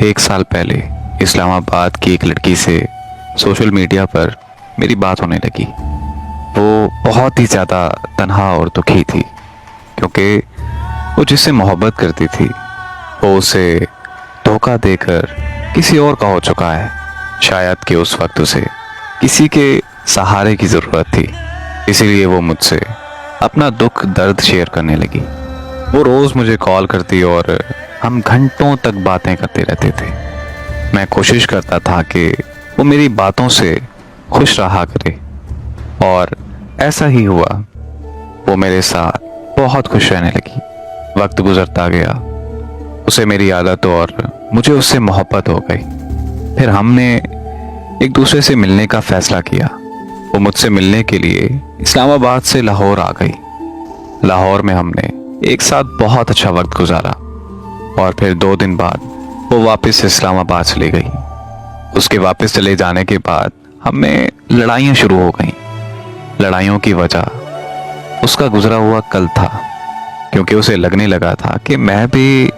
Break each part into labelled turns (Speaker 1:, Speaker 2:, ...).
Speaker 1: एक साल पहले इस्लामाबाद की एक लड़की से सोशल मीडिया पर मेरी बात होने लगी। वो बहुत ही ज़्यादा तन्हा और दुखी थी क्योंकि वो जिससे मोहब्बत करती थी वो उसे धोखा देकर किसी और का हो चुका है। शायद कि उस वक्त उसे किसी के सहारे की ज़रूरत थी, इसीलिए वो मुझसे अपना दुख दर्द शेयर करने लगी। वो रोज़ मुझे कॉल करती और हम घंटों तक बातें करते रहते थे। मैं कोशिश करता था कि वो मेरी बातों से खुश रहा करे और ऐसा ही हुआ। वो मेरे साथ बहुत खुश रहने लगी। वक्त गुजरता गया, उसे मेरी आदत और मुझे उससे मोहब्बत हो गई। फिर हमने एक दूसरे से मिलने का फैसला किया। वो मुझसे मिलने के लिए इस्लामाबाद से लाहौर आ गई। लाहौर में हमने एक साथ बहुत अच्छा वक्त गुजारा और फिर 2 दिन बाद वो वापस इस्लामाबाद चली गई। उसके वापस चले जाने के बाद हमें लड़ाइयाँ शुरू हो गईं। लड़ाइयों की वजह उसका गुजरा हुआ कल था, क्योंकि उसे लगने लगा था कि मैं भी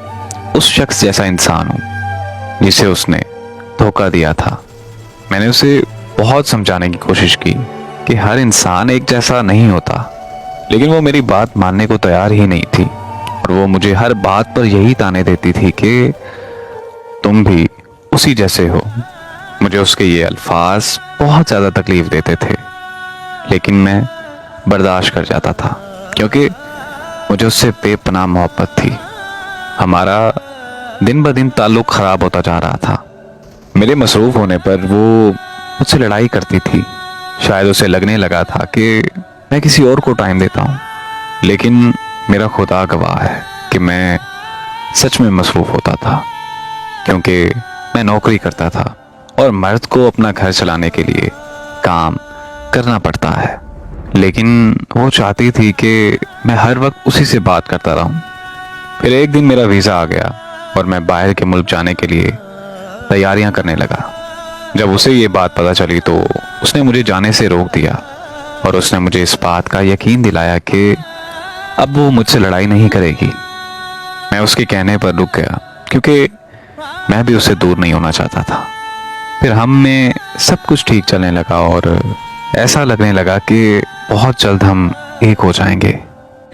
Speaker 1: उस शख्स जैसा इंसान हूँ जिसे उसने धोखा दिया था। मैंने उसे बहुत समझाने की कोशिश की कि हर इंसान एक जैसा नहीं होता, लेकिन वो मेरी बात मानने को तैयार ही नहीं थी और वो मुझे हर बात पर यही ताने देती थी कि तुम भी उसी जैसे हो। मुझे उसके ये अल्फाज बहुत ज़्यादा तकलीफ देते थे, लेकिन मैं बर्दाश्त कर जाता था क्योंकि मुझे उससे बेपनाह मोहब्बत थी। हमारा दिन ब दिन ताल्लुक़ ख़राब होता जा रहा था। मेरे मसरूफ़ होने पर वो मुझसे लड़ाई करती थी। शायद उसे लगने लगा था कि मैं किसी और को टाइम देता हूँ, लेकिन मेरा खुदा गवाह है कि मैं सच में मसरूफ़ होता था, क्योंकि मैं नौकरी करता था और मर्द को अपना घर चलाने के लिए काम करना पड़ता है। लेकिन वो चाहती थी कि मैं हर वक्त उसी से बात करता रहूं। फिर एक दिन मेरा वीज़ा आ गया और मैं बाहर के मुल्क जाने के लिए तैयारियां करने लगा। जब उसे ये बात पता चली तो उसने मुझे जाने से रोक दिया और उसने मुझे इस बात का यकीन दिलाया कि अब वो मुझसे लड़ाई नहीं करेगी। मैं उसके कहने पर रुक गया क्योंकि मैं भी उससे दूर नहीं होना चाहता था। फिर हम में सब कुछ ठीक चलने लगा और ऐसा लगने लगा कि बहुत जल्द हम एक हो जाएंगे।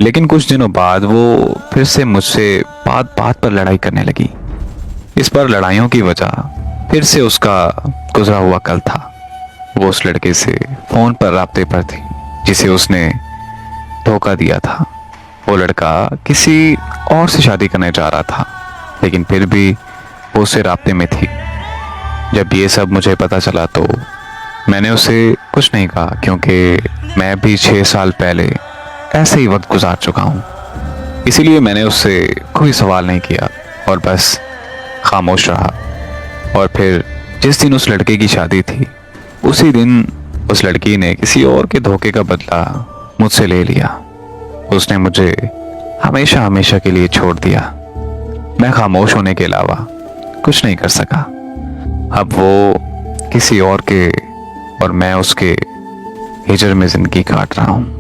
Speaker 1: लेकिन कुछ दिनों बाद वो फिर से मुझसे बात बात पर लड़ाई करने लगी। इस पर लड़ाइयों की वजह फिर से उसका गुजरा हुआ कल था। वो उस लड़के से फ़ोन पर राब्ते पर थी जिसे उसने धोखा दिया था। वो लड़का किसी और से शादी करने जा रहा था, लेकिन फिर भी वो उससे राब्ते में थी। जब ये सब मुझे पता चला तो मैंने उसे कुछ नहीं कहा, क्योंकि मैं भी 6 साल पहले ऐसे ही वक्त गुजार चुका हूँ। इसीलिए मैंने उससे कोई सवाल नहीं किया और बस खामोश रहा। और फिर जिस दिन उस लड़के की शादी थी, उसी दिन उस लड़की ने किसी और के धोखे का बदला मुझसे ले लिया। उसने मुझे हमेशा हमेशा के लिए छोड़ दिया। मैं खामोश होने के अलावा कुछ नहीं कर सका। अब वो किसी और के और मैं उसके हिजर में ज़िंदगी काट रहा हूँ।